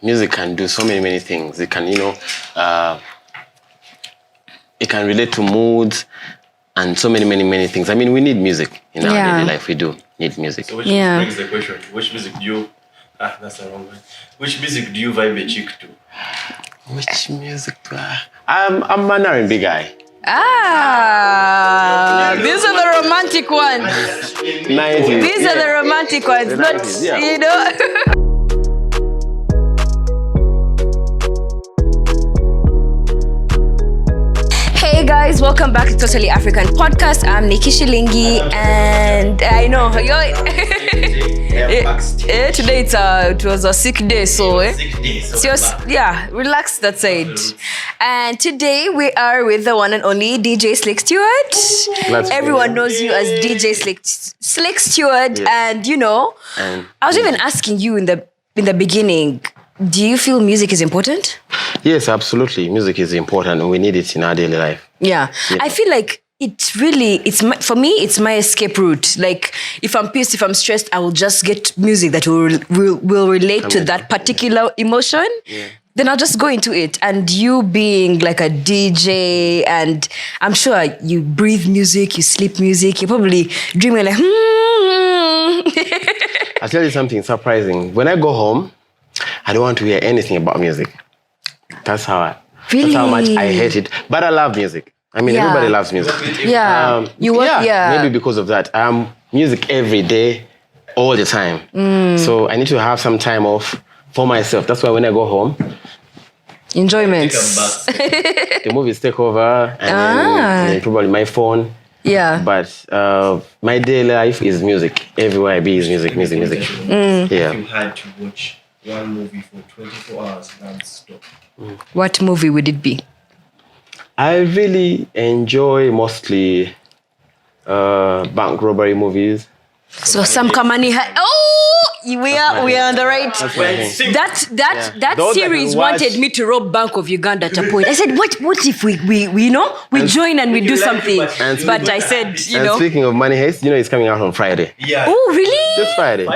music can do so many things. It can, it can relate to moods and so many things. I mean, we need music in our daily life. We do need music. So which brings the question, which music do you... that's the wrong one. Which music do you vibe a chick to? Which music do I'm an R&B guy. These are the romantic ones. 90s. These are the romantic ones, The not, 90s, yeah. you know. Hey guys, welcome back to Totally African Podcast. I'm Nikky Shillingi, and I know today it was a sick day, so relax that side. And today we are with the one and only DJ Slick Stewart. Everyone knows you as DJ Slick Stewart, and I was even asking you in the beginning. Do you feel music is important? Yes, absolutely. Music is important and we need it in our daily life. Yeah. I feel like for me, it's my escape route. Like if I'm pissed, if I'm stressed, I will just get music that will relate to that particular emotion. Yeah. Then I'll just go into it. And you being like a DJ, and I'm sure you breathe music, you sleep music, you're probably dreaming like, I'll tell you something surprising. When I go home, I don't want to hear anything about music. That's how much I hate it. But I love music. I mean, everybody loves music. Yeah. Maybe because of that. Music every day, all the time. So I need to have some time off for myself. That's why when I go home, enjoyment. The movies take over, and then probably my phone. Yeah. But my daily life is music. Everywhere I be is music. If you had to watch one movie for 24 hours non-stop, what movie would it be? I really enjoy mostly bank robbery movies. So some Kamani we are on the right. That series wanted me to rob Bank of Uganda at a point. I said, what if we join and we do something? But I said, speaking of Money Heist, it's coming out on Friday. Yeah. Oh, really? This Friday.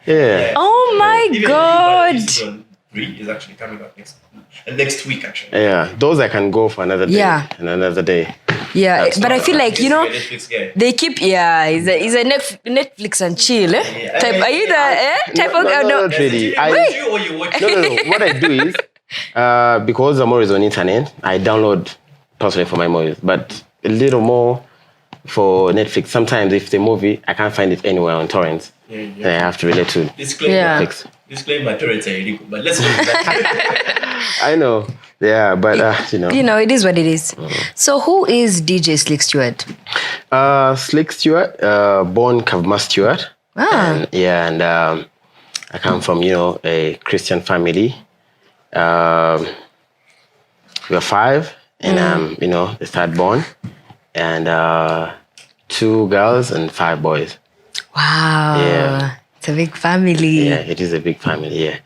Yeah. Oh my God. Season 3 is actually coming up next week, actually. Yeah, those I can go for another day and another day. Yeah, but I feel like, they keep, it's a Netflix and chill, type. Are you the type of... No, not really. No. What I do is, because I'm always on internet, I download personally for my movies, but a little more for Netflix. Sometimes if the movie, I can't find it anywhere on torrents. Then I have to relate to Netflix. Disclaimer, torrents are illegal, but let's go with that. I know. Yeah, but it is what it is. So who is DJ Slick Stewart? Slick Stewart, born Kavma Stewart. And I come from, a Christian family. We're 5, and I'm, the third born. And 2 girls and 5 boys. Wow. Yeah. It's a big family. Yeah, it is a big family, yeah.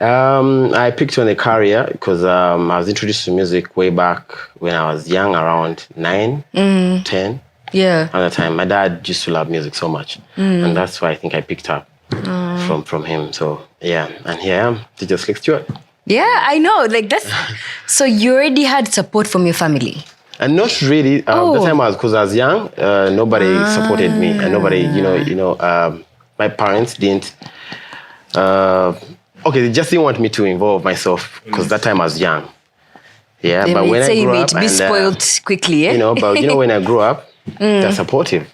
I picked on a career because I was introduced to music way back when I was young, around 9, 10. Yeah. At the time, my dad used to love music so much. And that's why I think I picked up from him. So, yeah. And here I am, DJ Slick Stewart. Yeah, I know. Like that's... So you already had support from your family? And not really. The time because I was young, nobody supported me. And nobody, my parents didn't... they just didn't want me to involve myself because that time I was young. Yeah, they but when I grew up... be spoiled quickly, eh? But when I grew up, they're supportive.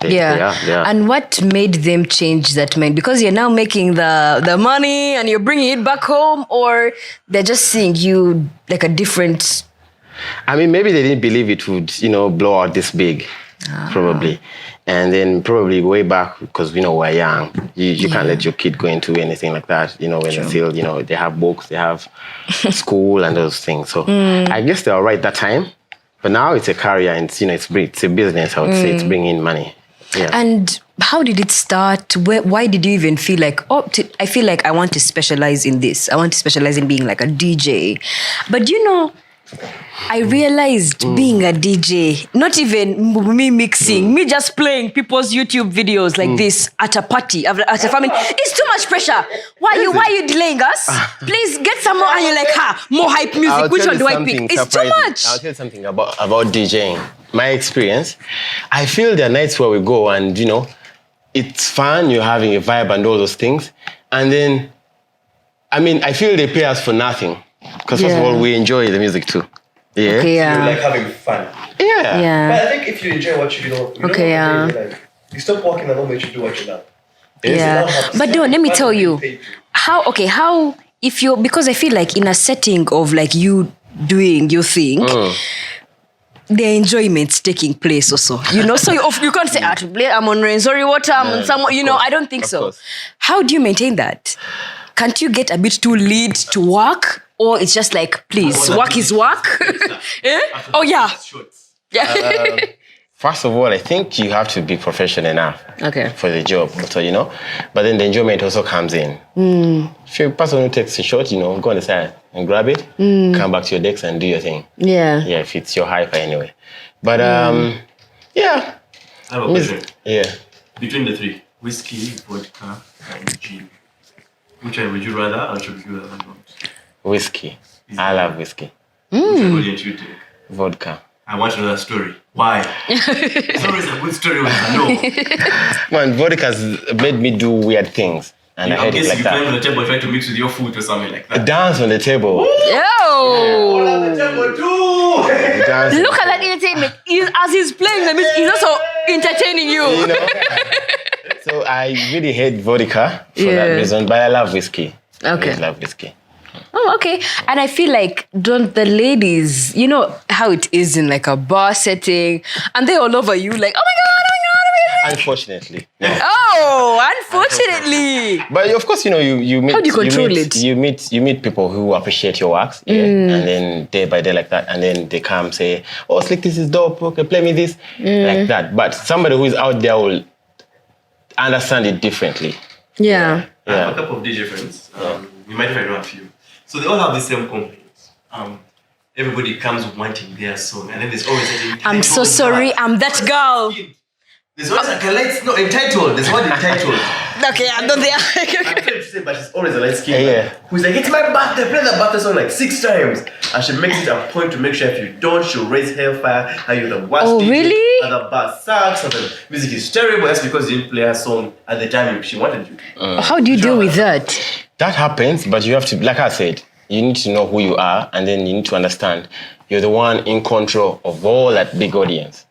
Yeah. And what made them change that mind? Because you're now making the money and you're bringing it back home, or they're just seeing you like a different... I mean, maybe they didn't believe it would, blow out this big, probably. And then probably way back, because, we're young, you can't let your kid go into anything like that, when they're still, they have books, they have school and those things. So I guess they were right that time. But now it's a career and, it's a business, I would say. It's bringing in money. Yeah. And how did it start? Why did you even feel like, I feel like I want to specialize in this. I want to specialize in being like a DJ. But I realized being a DJ, not even me mixing, me just playing people's YouTube videos like this at a party, at a family, it's too much pressure. Why are you delaying us? Please get some more. And you're like, more hype music. Which one do I pick? It's too much. I'll tell you something about DJing. My experience, I feel there are nights where we go and, it's fun, you're having a vibe and all those things. And then, I feel they pay us for nothing. Because first of all, we enjoy the music too. Yeah. Okay, You like having fun. Yeah. But I think if you enjoy what you do, you stop walking the moment you do what you love. Yeah. But no, let me tell you. Because I feel like in a setting of like you doing your thing, the enjoyment's taking place also. So you can't say, I'm on Renzori water, I'm on someone, I don't think so. Course. How do you maintain that? Can't you get a bit too lead to work? Or it's just like, please, work is work? Oh, yeah. First of all, I think you have to be professional enough for the job. So, but then the enjoyment also comes in. If you're a person who takes a shot, go on the side and grab it, come back to your decks and do your thing. Yeah, if it's your hyper anyway. But, yeah. I have a question. Yeah. Between the three, whiskey, vodka, and gin. Which one would you rather, or should you rather not? Whiskey. I love whiskey. Which one wouldn't you take? Vodka. I want to know that story. Why? It's always a good story when I know. Man, vodka has made me do weird things. And I hate it like you that. climb on the table trying to mix with your food or something like that. Dance on the table. Yo! On the table too! Dance Look at that entertainment. As he's playing the music, he's also entertaining you. So I really hate vodka for that reason, but I love whiskey. Okay. I love whiskey. Oh, okay. And I feel like, don't the ladies, how it is in like a bar setting, and they're all over you like, oh my God. Unfortunately. Oh, unfortunately. But of course, you meet. How do you control it? You meet people who appreciate your works, and then day by day like that, and then they come say, "Oh, Slick, this is dope. Okay, play me this," like that. But somebody who is out there will understand it differently. Yeah. I have a couple of DJ friends. You might even know a few. So they all have the same complaints. Everybody comes wanting their song, and then there's always I'm so sorry, I'm that girl. There's always entitled. There's one entitled. Okay, I'm not there. I'm trying to say, but she's always a light skin. Yeah. Who's like, it's my birthday, play the birthday song like 6 times. And she makes it a point to make sure if you don't, she'll raise hellfire. How you're the worst DJ. Really? And the bar sucks. And the music is terrible. That's because you didn't play her song at the time she wanted you. How do you deal with that? That happens, but you have to, like I said, you need to know who you are, and then you need to understand you're the one in control of all that big audience.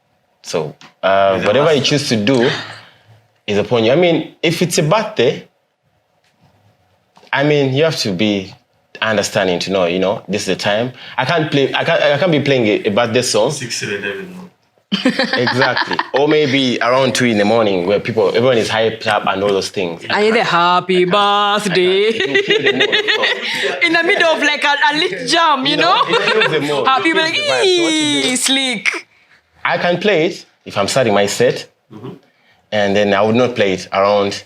So whatever you choose to do is upon you. If it's a birthday, you have to be understanding to know, this is the time. I can't be playing a birthday song. 6, 7, 8, no. Exactly. Or maybe around 2 a.m. where everyone is hyped up and all those things. I hear the happy birthday. In the middle of like a lit jam, Happy birthday, Slick. I can play it if I'm starting my set, and then I would not play it around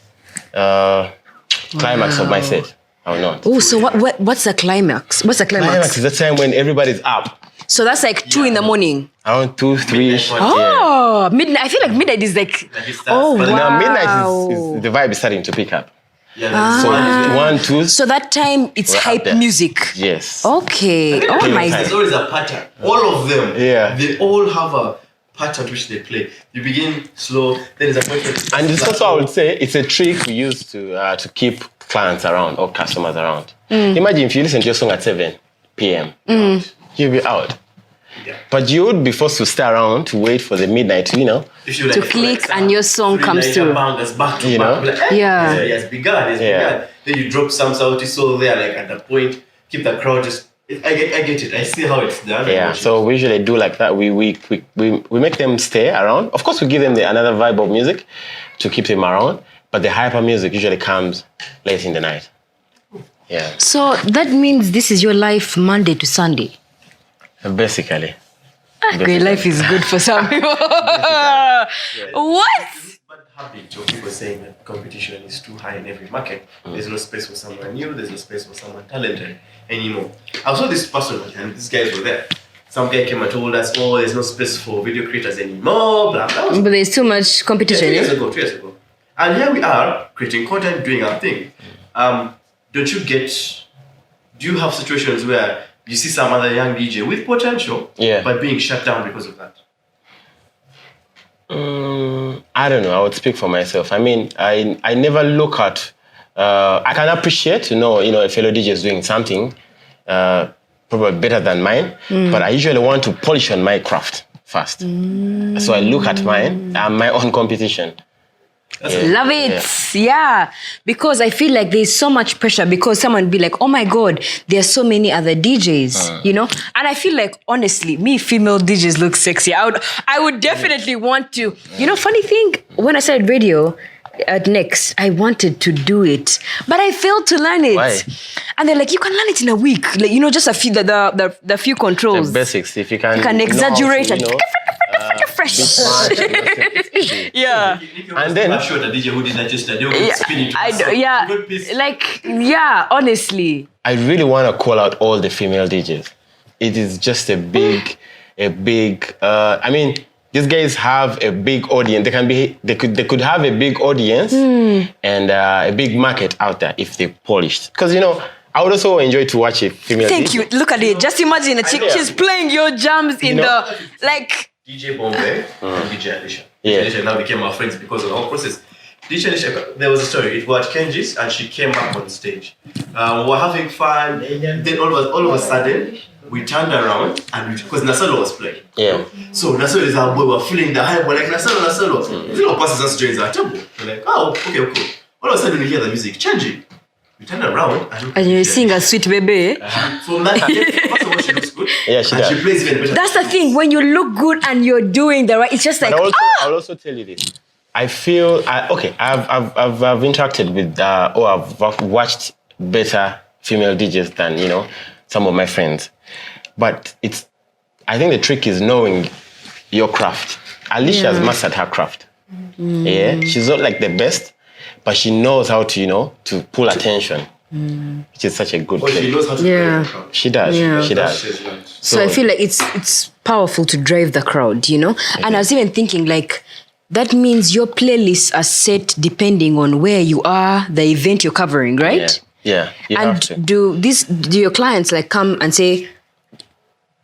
climax of my set. I will not. Oh, so what's the climax? What's the climax? Climax is the time when everybody's up. So that's like 2 in the morning. Around 2, 3-ish. Oh, midnight. I feel like midnight is like. Oh, but wow. now midnight is the vibe is starting to pick up. Yeah, So 1, 2. So that time it's hype music. Yes. Okay. Oh my There's God. always a pattern. All of them. Yeah. They all have a pattern which they play. You begin slow, then there's a point where And it's also, I would say, it's a trick we use to keep clients around or customers around. Imagine if you listen to your song at 7 p.m. You'll be out. Yeah. But you would be forced to stay around to wait for the midnight, If you To click and your song comes through. Bangers back to You back. know? Like, Yeah. It has begun. Then you drop some sauti soul there, like at the point, keep the crowd just. I get it. I see how it's done. Yeah, so we usually do like that. We make them stay around. Of course, we give them another vibe of music to keep them around, but the hyper music usually comes late in the night. Yeah. So that means this is your life Monday to Sunday. Basically. Great life is good for some people. What? Bad habit of people saying that competition is too high in every market. There's no space for someone new. There's no space for someone talented anymore. I saw this person and these guys were there. some guy came and told us, oh, there's no space for video creators anymore, blah, blah. But there's too much competition. 2 years ago. And here we are, creating content, doing our thing. Do you have situations where you see some other young DJ with potential, but being shut down because of that? I don't know. I would speak for myself. I mean, I never look at. I can appreciate, a fellow DJ is doing something probably better than mine, but I usually want to polish on my craft first. So I look at mine and my own competition. Love it. Yeah. Because I feel like there's so much pressure because someone would be like, oh my God, there are so many other DJs, And I feel like, honestly, me, female DJs look sexy. I would definitely want to. Funny thing, when I started radio at Next, I wanted to do it, but I failed to learn it. Why? And they're like, you can learn it in a week. Like, just a few, the few controls. The basics, if you can. You can exaggerate and fresh. Yeah. And then I'm sure the DJ who did that just they will spin it. Honestly. I really want to call out all the female DJs. It is just a big. I mean, these guys have a big audience. They could have a big audience and a big market out there if they polished. Because I would also enjoy to watch a female. Thank you. Look at it. Just imagine a chick. She's playing your jams in the like. DJ Bombay and DJ Alicia. DJ Alicia now became our friends because of the whole process. DJ Alicia, there was a story. It was at Kenji's and she came up on stage. We were having fun. Then all of a sudden, we turned around and because Nasolo was playing. Yeah. So Nasolo is our boy. We're feeling the hype. We're like, Nasolo. Little passes us joins our table. We're like, oh, okay, cool. All of a sudden, we hear the music changing. We turn around and you sing a sweet baby. From that, first of all, she looks good. Yeah, she does. She plays even better. That's the thing. When you look good and you're doing the right, it's just like. I'll also tell you this. I feel I've interacted with or I've watched better female DJs than some of my friends, but I think the trick is knowing your craft. Alicia's mastered her craft. Yeah, she's not like the best, but she knows how to to pull attention, which is such a good thing. She knows how to play the crowd. She does. Yeah. She does. So I feel like it's powerful to drive the crowd, And I was even thinking like. That means your playlists are set depending on where you are, the event you're covering, right? Yeah. And do your clients like come and say,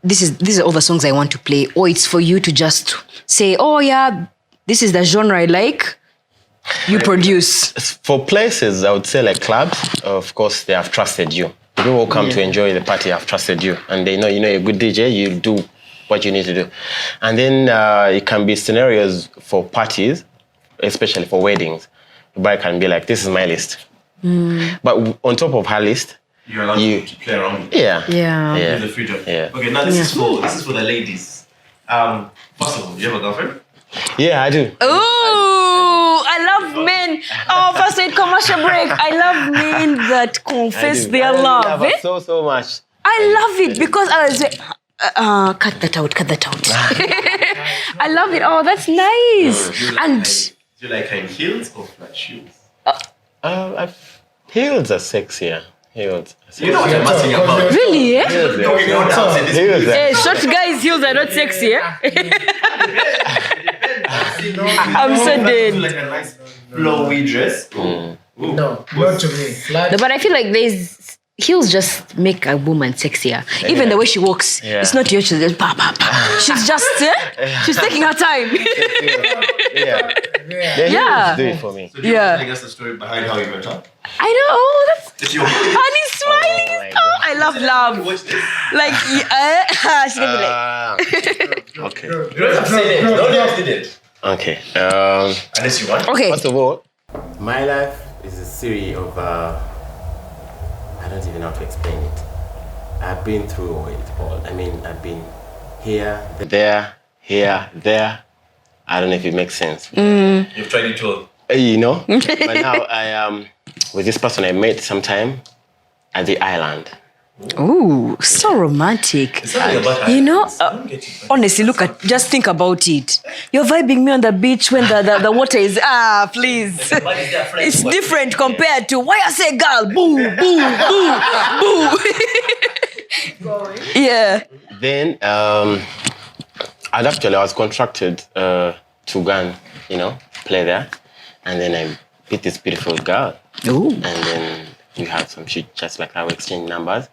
these are all the songs I want to play, or it's for you to just say, oh yeah, this is the genre I like. You produce. For places, I would say like clubs, of course, they have trusted you. People who come to enjoy the party have trusted you, and they know you're a good DJ. You do what you need to do. And then it can be scenarios for parties, especially for weddings. The bride can be like, this is my list. But on top of her list, you're allowed to play around with it. Yeah. The freedom. Yeah. Okay, now this is for the ladies. First of all, do you have a girlfriend? Yeah, I do. Ooh, I love men. Oh, first aid commercial break. I love men that confess their love. I love so much. I love it because I was like, cut that out. I love it. Oh, that's nice. Do you like her in heels or flat shoes? Heels are sexier. Heels. You know what I'm asking about? Really? Heels short guys' heels are not sexy. I'm so dead. Like a nice flowy dress. No, not to me. No, but I feel like heels just make a woman sexier. Even the way she walks, it's not your. She's just She's just she's taking her time. Heels do it for me. So do you want to tell us the story behind how you met her? I know. Oh, that's. It's your And he's smiling. I love love. Watch this. Like she's gonna be like. Okay. You don't have to say it. Don't have to say it. Okay. Unless you want. Okay. First of all, my life is a series of. I don't even know how to explain it. I've been through it all. I mean, I've been here, there. I don't know if it makes sense. You've tried it all. But now I am with this person I met sometime at the island. Ooh, so romantic. Honestly, just think about it. You're vibing me on the beach when the water is, please. It's different compared to why I say girl, boo, boo, boo, boo. Yeah. Then I was contracted to go and, play there. And then I met this beautiful girl. Ooh. And then we had some shit just like that. We exchanged numbers.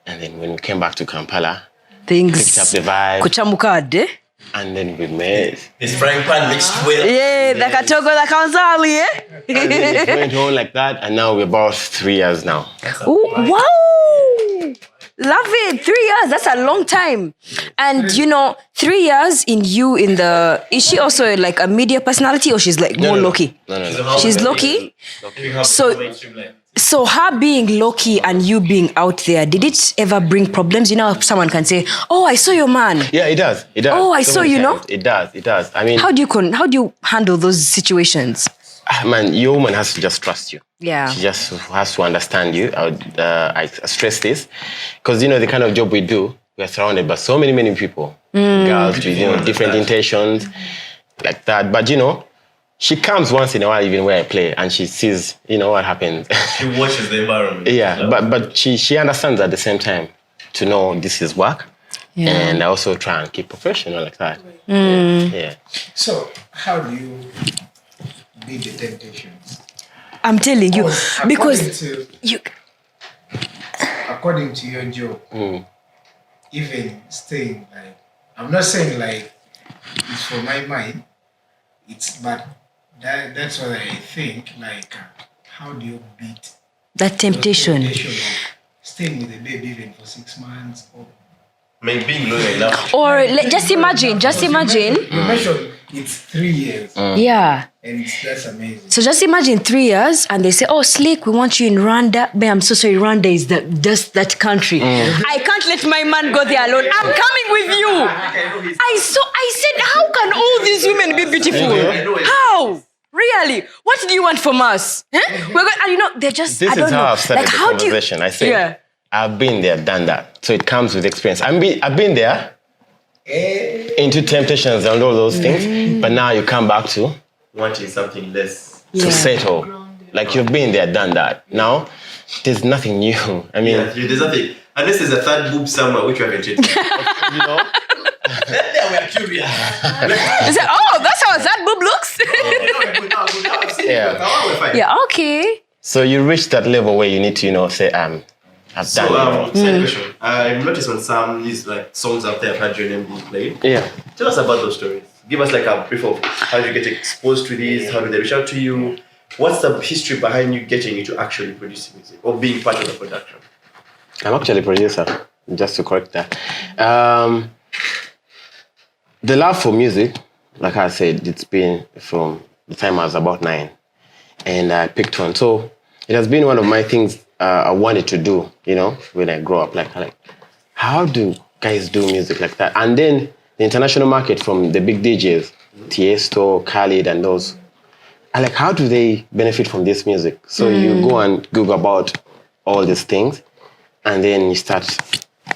And then when we came back to Kampala, Things picked up the vibe. Kuchamukade. And then we met. This frying pan mixed with. Yeah, the katogo, the kanzali, And then it went on like that. And now we're about 3 years now. Ooh, wow. Love it. 3 years. That's a long time. And 3 years in is she also like a media personality or she's like more low-key? No. She's low-key? So her being low-key and you being out there, did it ever bring problems? Someone can say, oh, I saw your man. Yeah, it does. Oh, I saw you, It does. I mean... How do you handle those situations? Man, your woman has to just trust you. Yeah. She just has to understand you. I stress this. Because, the kind of job we do, we're surrounded by so many people. Girls with, different intentions, like that. But, she comes once in a while, even where I play, and she sees, what happens. She watches the environment. Yeah, but she understands at the same time to know this is work. Yeah. And I also try and keep professional like that. Yeah. So, how do you beat the temptations? I'm telling you, because according to your job, even staying like, I'm not saying like it's for my mind, but that's what I think, like, how do you beat that temptation of staying with a baby even for 6 months? Being loyal enough. Or just imagine. You mentioned it's 3 years. Yeah. And that's amazing. So just imagine 3 years and they say, oh, Slick, we want you in Rwanda. Babe, I'm so sorry, Rwanda is just that country. I can't let my man go there alone. I'm coming with you. I said, how can all these women be beautiful? How? Really? What do you want from us? We're going, and they're just, this I don't is know. how I've started the conversation. I say, I've been there, done that. So it comes with experience. I've been there into temptations and all those things, but now you come back to wanting something less. To settle. Like you've been there, done that. Now, there's nothing new. I mean... there's nothing. Unless there's a third boob somewhere which we haven't checked. Then we're curious. They say, oh, that's how that boob looks? Yeah, okay. So you reach that level where you need to, say, I've done it. Second question. I've noticed on some these like songs out there, I've had your name being played. Yeah. Tell us about those stories. Give us like a brief of how did you get exposed to these? How did they reach out to you? What's the history behind you getting into actually producing music or being part of the production? I'm actually a producer, just to correct that. The love for music, like I said, it's been from the time I was about 9. And I picked one. So it has been one of my things I wanted to do, when I grow up. Like, how do guys do music like that? And then the international market from the big DJs, Tiesto, Khalid, and those, how do they benefit from this music? So you go and Google about all these things, and then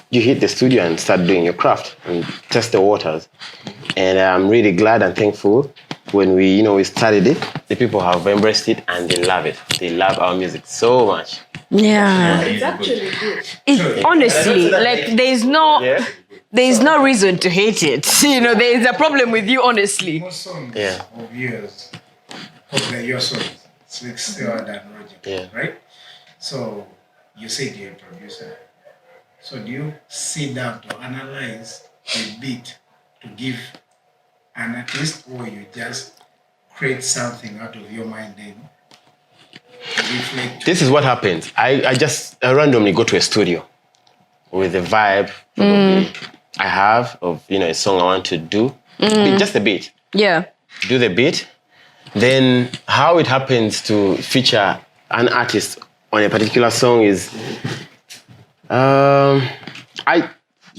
you hit the studio and start doing your craft and test the waters. And I'm really glad and thankful when we started it, the people have embraced it and they love it. They love our music so much. Yeah. It's actually good. Honestly, there's no reason to hate it. There's a problem with you, honestly. Most songs of yours, your songs, Slick Stewart and Roger, right? So you said you're a producer. So do you sit down to analyze a beat to give an artist, or you just create something out of your mind and reflect? This is what happens. I just randomly go to a studio with the vibe probably I have of a song I want to do. Just a beat. Yeah. Do the beat. Then how it happens to feature an artist on a particular song is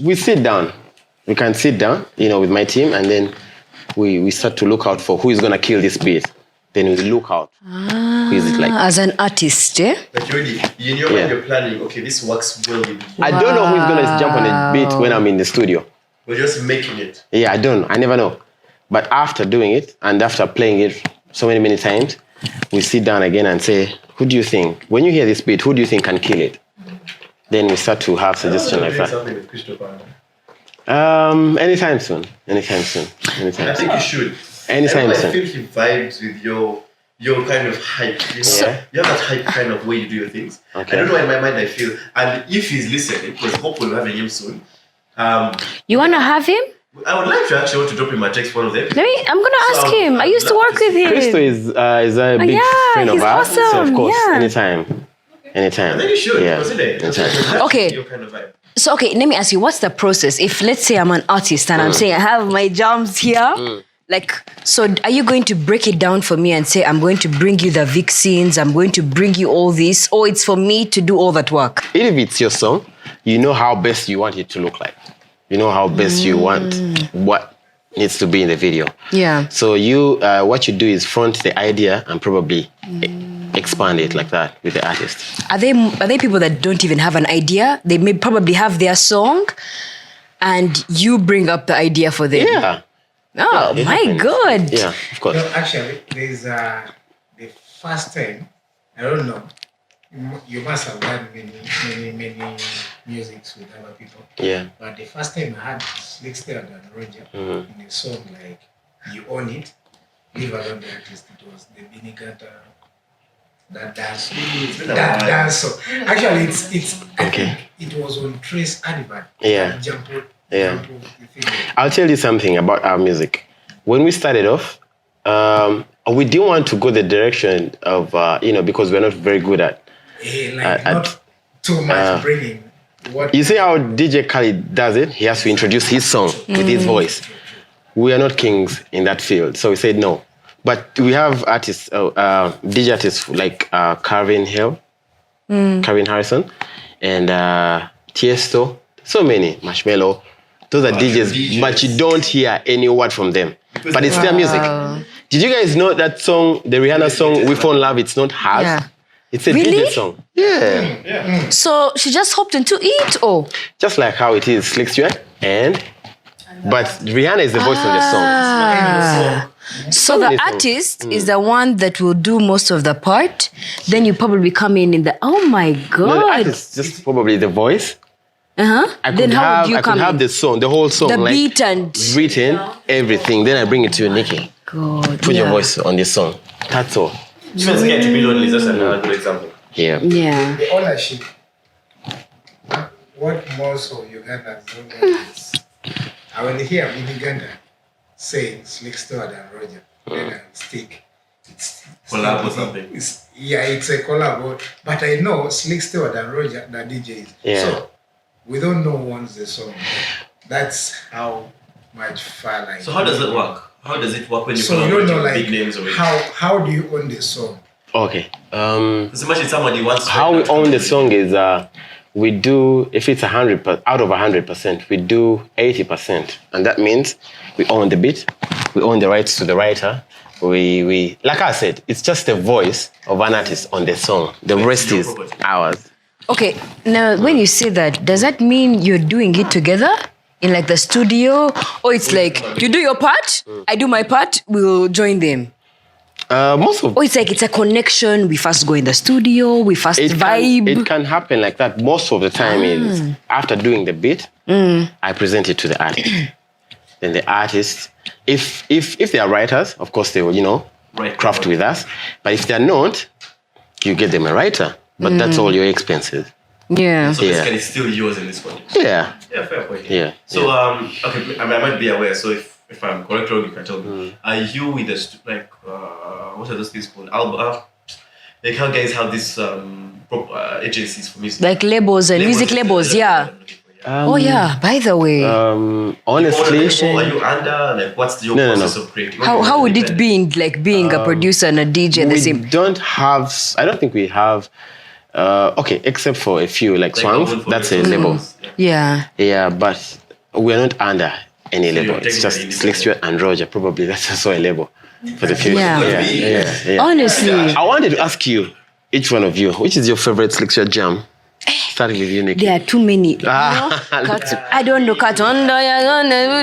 we sit down. We can sit down, with my team, and then we start to look out for who is gonna kill this beat. Then we look out. Who is it like? As an artist, Like already, in your mind, you're planning, okay, this works well with you. I don't know who's gonna jump on a beat when I'm in the studio. We're just making it. Yeah, I never know. But after doing it, and after playing it so many times, we sit down again and say, who do you think, when you hear this beat, who do you think can kill it? Then we start to have suggestions like that. Anytime soon. I think you should. Anytime I soon. feel he vibes with your kind of hype. You know? You have that hype kind of way you do your things. Okay. I don't know, in my mind I feel, and if he's listening, because hopefully we're having him soon. You want to have him? I would like to actually want to drop him a text one of them. I'm gonna ask him. I used to work with him. Cristo is a big friend of he's ours. awesome. So of course, Yeah. anytime. I think you should, Yeah. consider it. Anytime. Okay. Your kind of vibe. So okay, let me ask you, what's the process? If let's say I'm an artist and I'm saying I have my jams here, like, so are you going to break it down for me and say I'm going to bring you the Vic scenes, I'm going to bring you all this, or it's for me to do all that work? If it's your song, you know how best you want it to look like. You know how best you want what needs to be in the video. Yeah. So you, what you do is front the idea and probably expand it like that with the artist. Are they people that don't even have an idea? They may probably have their song, and you bring up the idea for them. Yeah. Oh It my happens. God. Yeah, of course. No, actually, there's the first time, I don't know, you must have done many musics with other people. Yeah. But the first time I had Slick Stewart and Roger in a song like You Own It, leave alone the artist, it was the Binigata, that dance. That dance song. Actually, it's I think it was on Trace Advert. Yeah. Jump Yeah. I'll tell you something about our music. When we started off, we didn't want to go the direction of, because we're not very good at. Not too much bringing. What You see how DJ Khaled does it? He has to introduce his song with his voice. We are not kings in that field, so we said no. But we have artists, DJ artists like Calvin Hill, Calvin Harrison, and Tiesto. So many, Marshmello. Those are DJs, but you don't hear any word from them. But it's their music. Did you guys know that song, the Rihanna song, We Found Love, it's not hers? Yeah. It's a Really? DJ song. Yeah. So she just hopped into it, or? Just like how it is Slick Stewart, but Rihanna is the voice of the song. Ah. So the many songs. artist is the one that will do most of the part. Then you probably come in the, oh my No, the God. artist is just probably the voice. Uh-huh. I Then could how have, would you I come could have in? the song, the whole song, The like beat and... written, everything. Then I bring it to you, Nikky. God, Put your yeah. voice on this song. That's all. Even Scared to Be Lonely is just another good example. Yeah. Yeah. the ownership, what most of Ugandans don't know is, I will hear Uganda saying Slick Stewart and Roger, then I stick. It's Collab or something. It's a collab, but I know Slick Stewart and Roger, the DJs. Yeah. So we don't know who owns the song. That's how much far like. So how does it work? How does it work when you So you collaborate don't know with like big names already? how do you own the song? Okay. Because imagine somebody wants to How we own the song is we do, if it's 100%, out of 100%, we do 80%. And that means we own the beat, we own the rights to the writer. We like I said, it's just the voice of an artist on the song. The rest your is property. ours. Okay, now when you say that, does that mean you're doing it together? In like the studio? Or it's like, you do your part, I do my part, we'll join them. Most of Or it's like, it's a connection, we first go in the studio, we first vibe. It can happen like that. Most of the time is after doing the beat, I present it to the artist. Then the artist, if they are writers, of course they will, craft with us. But if they're not, you get them a writer. But that's all your expenses. Yeah. So basically it's still yours in this one. Yeah. Yeah, fair point. Yeah. So okay, I might be aware. So if I'm correct or wrong, you can tell me. Are you with what are those things called? Like how guys have these agencies for music? Like labels and music labels, yeah. Oh yeah, by the way. Honestly, Or are you under? Like what's your process of creating? How would it be in like being a producer and a DJ at the we same? I don't think we have, except for a few, like Swans, Like that's a for label. instance, Yeah. Yeah, but we're not under any label. you're It's just technically Slick Stewart and Roger, probably. That's also a label for the future. Yeah. Yeah. Honestly. I wanted to ask you, each one of you, which is your favorite Slick Stewart jam? Starting with you, Nikky. There are too many. You know? I don't know. Cut on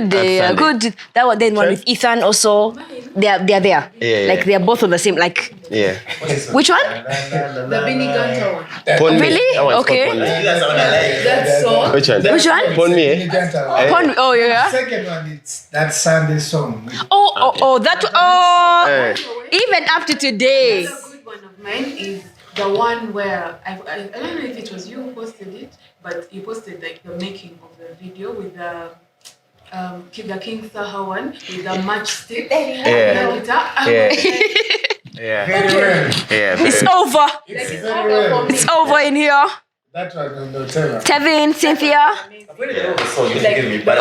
they are good. That one, then one with Ethan also. They are there. Yeah. Like they are both on the same. Like Yeah. which one? The Benny Gunter one. Pon me. Really? That one's Okay. called Pon me. That song. Which one? Which one? Pon me. Oh yeah. Second one, it's that Sunday song. Oh that. Oh, even up to today. A good one of mine is the one where I don't know if it was you who posted it, but you posted like the making of the video with the King Saha one with the matchstick and the guitar. Yeah. Very well. Yeah. It's over. It's over for me. It's over in here. That one on the Tevin. Tevin, Cynthia.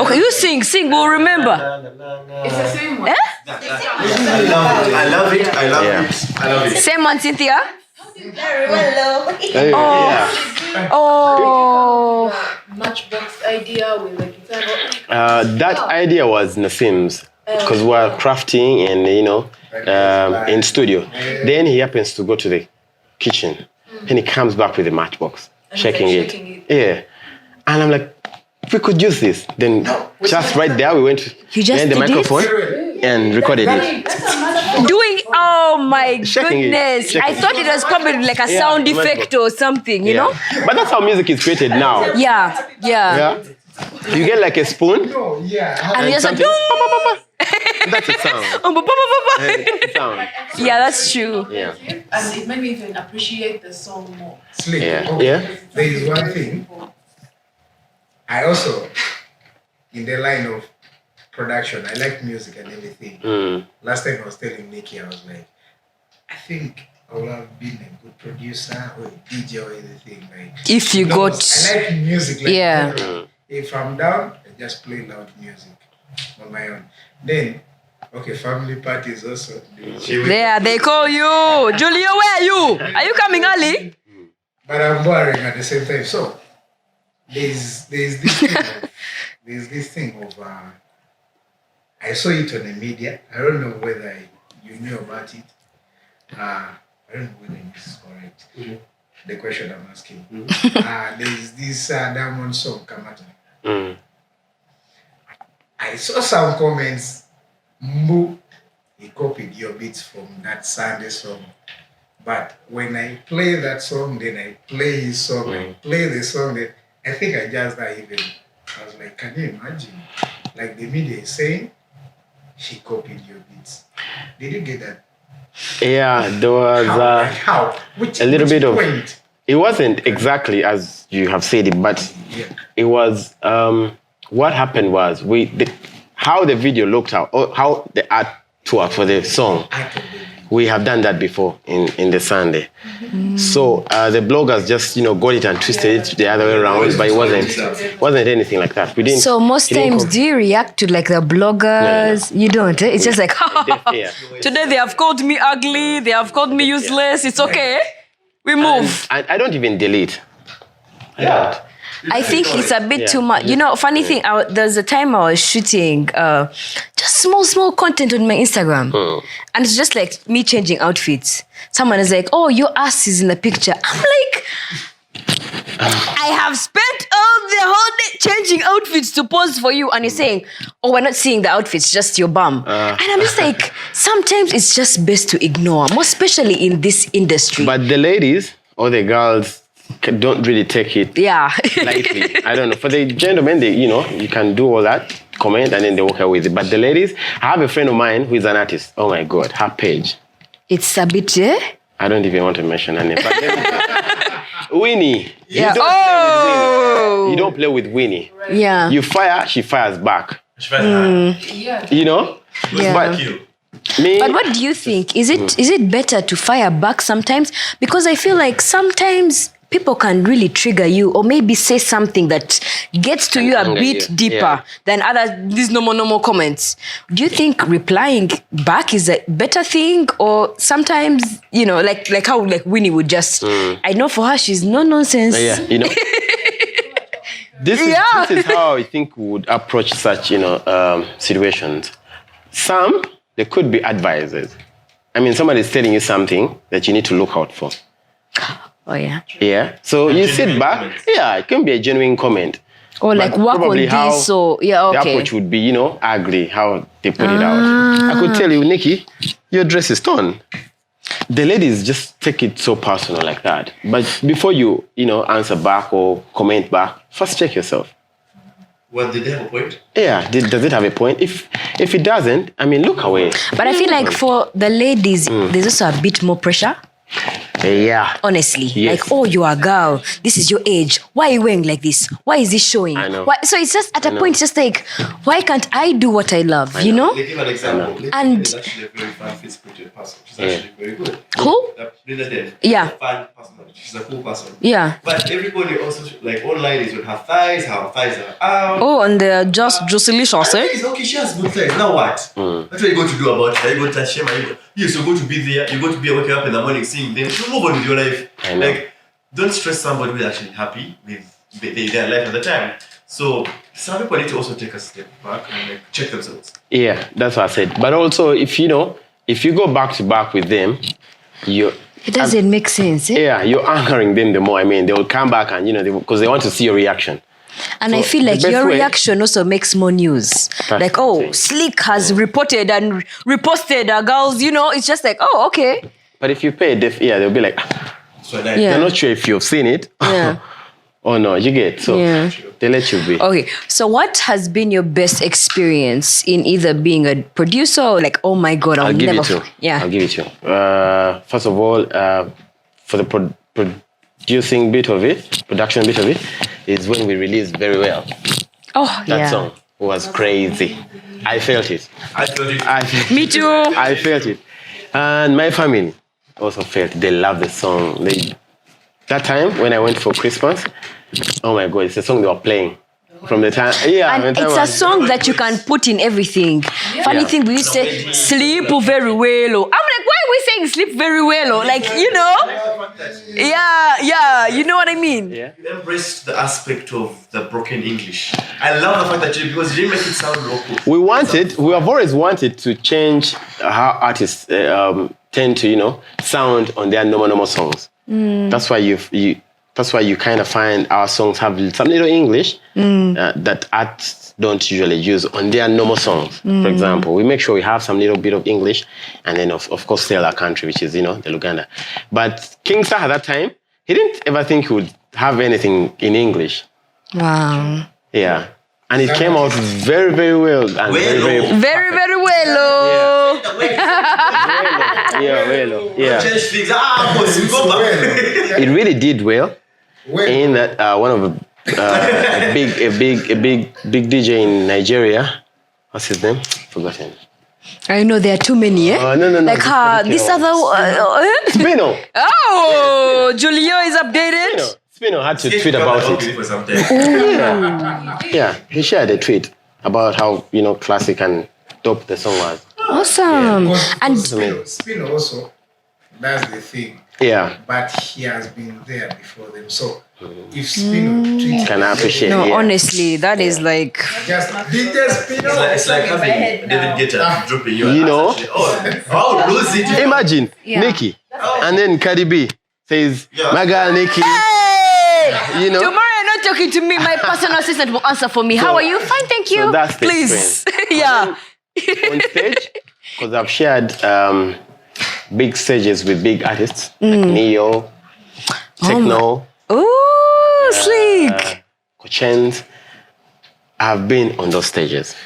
Okay, you sing. We'll remember. It's the same one. Eh? I love it. Same one, Cynthia. Yeah. Oh. Matchbox idea with the guitar. That idea was Nassim's because we're crafting and in studio. Then he happens to go to the kitchen and he comes back with a matchbox, shaking it. Yeah, and I'm like, we could use this. Then just right there, we went to just the did microphone and recorded it. Doing, oh my Shaking it. goodness. Shaking I it. thought it was probably like a sound effect or something, you know? But that's how music is created now. Yeah. Yeah. You get like a spoon. No, yeah. And you're just like, something- That's a sound. That's a sound. yeah, that's true. Yeah. And it made me even appreciate the song more. Slick. Yeah. Oh, Yeah. There is one thing. I also, in the line of production, I like music and everything. Last time I was telling Nikky, I was like, I think I would have been a good producer or a DJ or anything. Like, If you got, I like music. Like, Yeah. If I'm down, I just play loud music on my own. Then, okay, family parties also. there, they call you. Julio, where are you? Are you coming early? But I'm boring at the same time. So there's this thing of I saw it on the media. I don't know whether you knew about it. I don't know whether this is correct. The question I'm asking. There's this Diamond song, Kamata. I saw some comments. Mbu, he copied your beats from that Sunday song. But when I play that song, then I play his song, I play the song, then I think I just even. I was like, can you imagine? Like the media is saying, she copied your beats. Did you get that? Yeah, there was How? Which a little bit of. point? It wasn't exactly as you have said it, but it was. What happened was how the video looked out, or how the art tour for the song. We have done that before in the Sunday. So the bloggers just got it and twisted it the other way around, but it wasn't anything like that. We didn't. So most times, do you react to like the bloggers? No. You don't. Eh? It's just like, today they have called me ugly. They have called me useless. It's okay. We move. And I don't even delete. I don't. I think it's a bit too much. You know, funny thing, there was a time I was shooting just small content on my Instagram. And it's just like me changing outfits. Someone is like, oh, your ass is in the picture. I'm like, I have spent all the whole day changing outfits to pose for you. And you're saying, oh, we're not seeing the outfits, just your bum. And I'm just like, sometimes it's just best to ignore, more especially in this industry. But the ladies or the girls don't really take it lightly. I don't know. For the gentlemen, you can do all that, comment, and then they walk away with it. But the ladies, I have a friend of mine who is an artist. Oh my God, her page. It's a bit, I don't even want to mention her name. But Winnie. Yeah. You don't play with Winnie. Right. Yeah. You fire, she fires back. She fires back. Yeah. You know? Yeah. But what do you think? Is it better to fire back sometimes? Because I feel like sometimes people can really trigger you or maybe say something that gets to you a bit deeper than these normal comments. Do you think replying back is a better thing? Or sometimes, like how like Winnie would just, I know for her, she's no nonsense. Yeah, This is how I think we would approach such, situations. Some, they could be advisors. I mean, somebody's telling you something that you need to look out for. Oh, yeah. Yeah. So you sit genuine back. comments. Yeah, it can be a genuine comment. Or like But work on probably how this. So, yeah, The okay. approach would be, ugly, how they put it out. I could tell you, Nikky, your dress is torn. The ladies just take it so personal like that. But before you, answer back or comment back, first check yourself. Well, did they have a point? Yeah, does it have a point? If it doesn't, look away. But I feel like for the ladies, there's also a bit more pressure. Yeah. Honestly, Yes. like, oh, you are a girl. This is your age. Why are you wearing like this? Why is this showing? I know. Why? So it's just at a point, it's just like, why can't I do what I love? You know? They give an example. Linda And- is actually a very fun physical person. She's actually very good. Who? Linda Dev. Yeah. She's a fun person. She's a cool person. Yeah. But everybody also, like all ladies will have thighs, how thighs are out. Oh, and they're just Jocelicious, I eh? think it's okay, she has good thighs. Now what? That's what you got to do about it. You got to touch him. Yes, you're going to be there. You're going to be waking up in the morning seeing them. You move on with your life. I know. Like, don't stress somebody who's actually happy with their life at the time. So some people need to also take a step back and check themselves. Yeah, that's what I said. But also, if you go back to back with them, It doesn't make sense, eh? yeah, you're anchoring them the more. They will come back and, because they want to see your reaction. And I So feel like the best your way- reaction also makes more news. Like, oh, Slick has reported and reposted girls, it's just like, oh, okay. But if you pay they'll be like, So Yeah. they're not sure if you've seen it. Yeah. Oh no, you get. So Yeah. they let you be. Okay, so what has been your best experience in either being a producer or like, oh my God, I'll I'll give never... it to you. Yeah. I'll give it to you. First of all, for the production bit of it, is when we released Very Well. Oh, That yeah. song was crazy. I felt it. I felt it. Me too. I felt it. And my family also felt it. They love the song. That time when I went for Christmas, oh my God, it's a song they were playing. From the time, yeah. And the time it's a was- song that you can put in everything. Funny Yeah. thing, we used to say, sleep very well. Or, I'm like, why are we saying sleep very well? Or, like, Yeah, you know what I mean? Yeah. You embraced the aspect of the broken English. I love the fact that because you didn't make it sound local. We have always wanted to change how artists tend to, sound on their normal songs. That's why you kind of find our songs have some little English that artists don't usually use on their normal songs. For example, we make sure we have some little bit of English, and then of course sell our country, which is the Luganda. But King Sir at that time, he didn't ever think he would have anything in English. Wow. Yeah, and it came out very, very well and very, very Very, very well. Oh. yeah. Change things. Boss, we go back. It really did well. Well, In that one of a big DJ in Nigeria, what's his name? Forgotten. I know there are too many, eh? No. Like this other... Spino. oh, Julio is updated. Spino had to tweet about it. For some time. Yeah, he shared a tweet about how classic and dope the song was. Awesome. And Spino also does the thing, Yeah, but he has been there before them. So if Spino treats can I appreciate? no, yeah. honestly, that is like... just DJ Spino, It's like having David Guetta dropping you. You know? I'll lose it. Imagine Yeah. Nikky, and then Cardi B says, Yeah. "My girl Nikky." Hey! You know? Tomorrow you're not talking to me. My personal assistant will answer for me. How are you? Fine, thank you. so that's the Please. Yeah. On stage, because I've shared big stages with big artists like Neo, Techno, Ooh, Slick. Cochens. I've been on those stages.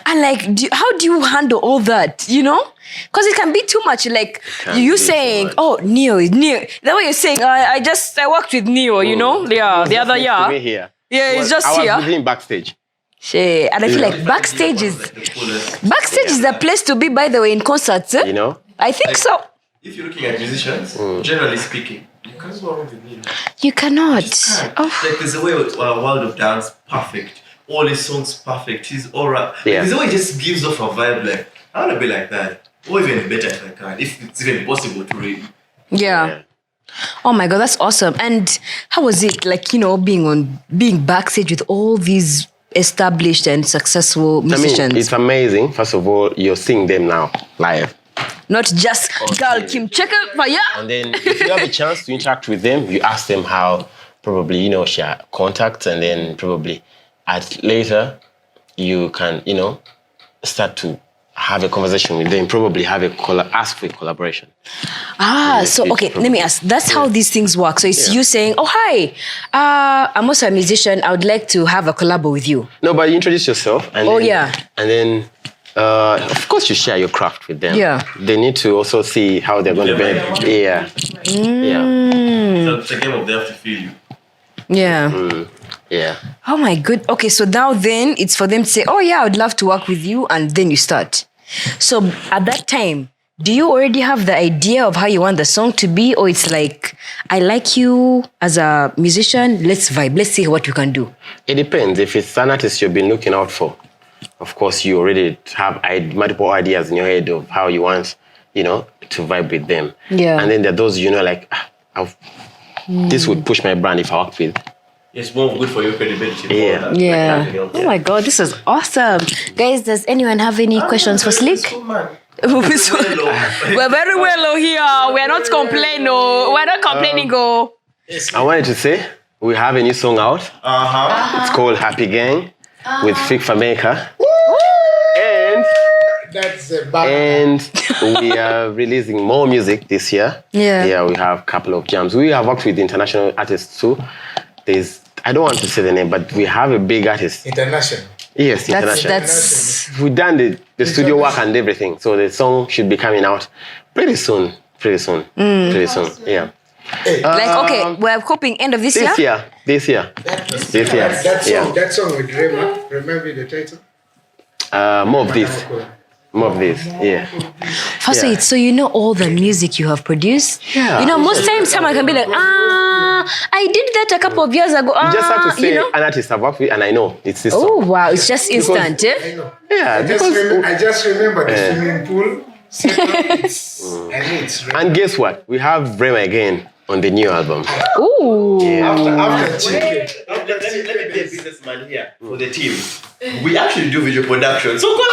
And like, how do you handle all that? Because it can be too much. Like can you be saying, too much. "Oh, Neo is Neo." That way you're saying, "I worked with Neo." Yeah, the other Next to me year. here. Yeah, it's just I was here. with him backstage. Shit. And I feel like backstage is the place to be. By the way, in concerts, eh? I think so. If you're looking at musicians, generally speaking, you can't go wrong with me. You cannot. Oh. Like there's a way World of Dance perfect. All his songs perfect. He's alright. Yeah. There's a way he just gives off a vibe like I wanna be like that. Or even better if I can. If it's even possible to read. Yeah. Oh my God, that's awesome. And how was it like, being backstage with all these established and successful musicians? It's amazing. First of all, you're seeing them now live. not just girl Kim check it fire. And then if you have a chance to interact with them, you ask them how probably, share contacts, and then probably later you can, start to have a conversation with them, probably ask for a collaboration. So okay, let me ask. That's how these things work. So it's you saying, "Oh hi, I'm also a musician. I would like to have a collab with you." No, but you introduce yourself, and and then of course you share your craft with them. Yeah, they need to also see how they're going to be. Yeah, So it's a game of they have to feel you. Yeah. Yeah. Oh my good. Okay, so now then it's for them to say, "Oh yeah, I would love to work with you," and then you start. So at that time, do you already have the idea of how you want the song to be, or it's like, I like you as a musician, let's vibe, let's see what you can do? It depends. If it's an artist you've been looking out for, of course you already have multiple ideas in your head of how you want, to vibe with them. Yeah. And then there are those, this would push my brand if I work with. It's more good for your credibility. Yeah. Yeah. Oh my God, this is awesome. Guys, does anyone have any questions for Slick? We're very well here. We're not complaining. We're not complaining. I wanted to say we have a new song out. It's called Happy Gang with Fig Fameka. And we are releasing more music this year. Yeah, we have a couple of jams. We have worked with international artists too. I don't want to say the name, but we have a big artist. International. Yes, international. We've done the studio work and everything, so the song should be coming out pretty soon. Yeah. Okay, we're hoping end of this year? This year. That song with Rema, remember the title? More of this, yeah. First, so you know all the music you have produced? Yeah. Most times someone can be like, I did that a couple of years ago. You just have to say an artist I've worked with and I know it's this song. Oh, wow. It's just instant, I know. I just remember the swimming pool. And guess what? We have Rema again on the new album. Ooh. Yeah. Let me be a businessman here for the team. We actually do video production. So call us.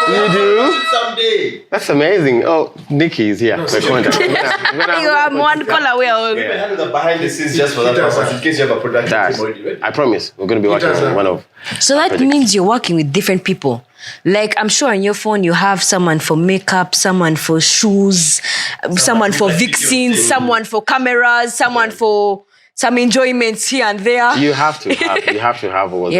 You do? Someday. That's amazing. Oh, Nikky is here. My contact. You are one call away. We handle the behind the scenes just for that purpose, in case you have a production team already ready. I promise. We're going to be working on one of. So that means you're working with different people. Like, I'm sure on your phone you have someone for makeup, someone for shoes, someone for vixens, someone for cameras, someone for some enjoyments here and there. You have to have all all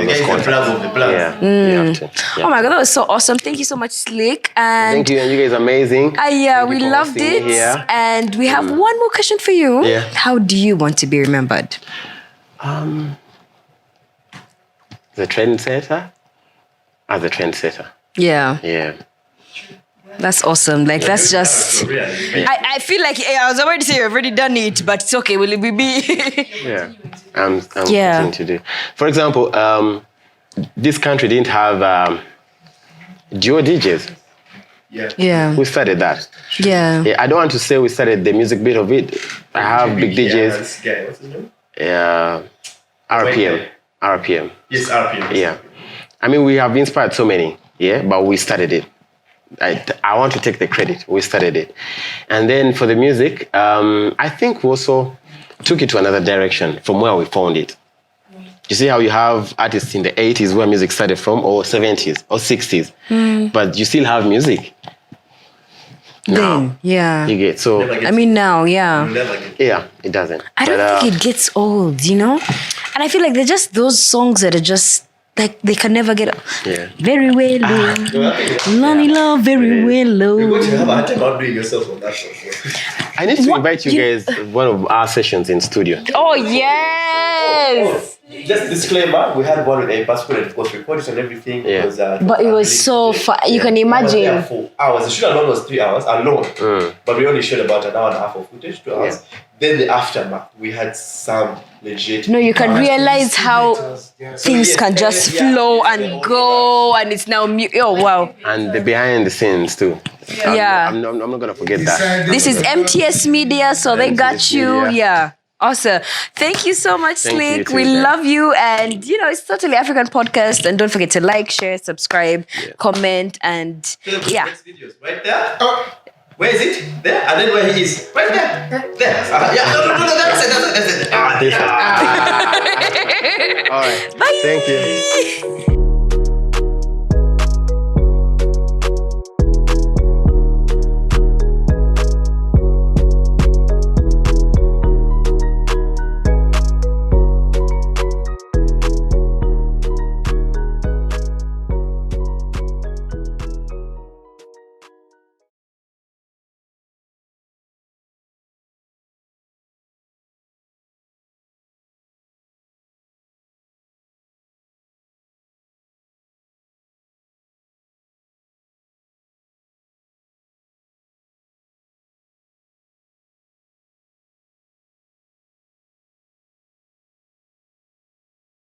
those contacts. Yeah, you have to. Yeah. Oh my God, that was so awesome. Thank you so much, Slick. And thank you, and you guys are amazing. We loved it. And we have one more question for you. Yeah. How do you want to be remembered? The trendsetter? As a trendsetter. Yeah. Yeah. That's awesome. Like, that's just... I feel like I was already saying you've already done it, but it's okay. Will it be? Yeah. I'm continuing to do. For example, this country didn't have duo DJs. Yeah. We started that. Yeah. I don't want to say we started the music bit of it. I have big DJs. What's his name? RPM. Yes, RPM. Yeah. I mean, we have inspired so many, but we started it. I want to take the credit. We started it. And then for the music, I think we also took it to another direction from where we found it. You see how you have artists in the 80s where music started from, or 70s, or 60s, but you still have music. Now, then, yeah. You get, so... I mean, now, yeah. Yeah, it doesn't. I don't think it gets old, And I feel like they're just those songs that are just... Like, they can never get up. Yeah. Very well, low. Lonely love, very well, low. You're going to have a hard time outdoing yourself on that song. I need to invite you guys to one of our sessions in studio. Oh, yes! Just disclaimer, we had one with a passport and of course recorded and everything. Yeah. But it was so fun. You can imagine. I was there for hours. The shoot alone was 3 hours alone. But we only showed about an hour and a half of footage, 2 hours. Then the aftermath, we had some legit... No, you can realize how things can just flow and go, and it's now... Oh, wow. And the behind the scenes too. Yeah. I'm not going to forget that. This is MTS Media, so they got you. Media. Yeah. Awesome. Thank you so much, Thank you Slick. too, We guys. love you. And, it's Totally African Podcast. And don't forget to like, share, subscribe, comment, and yeah. Next videos, right there. Oh, where is it? There, and then where he is, right there. There. Yeah. No. That's it. All right. Bye. Thank you.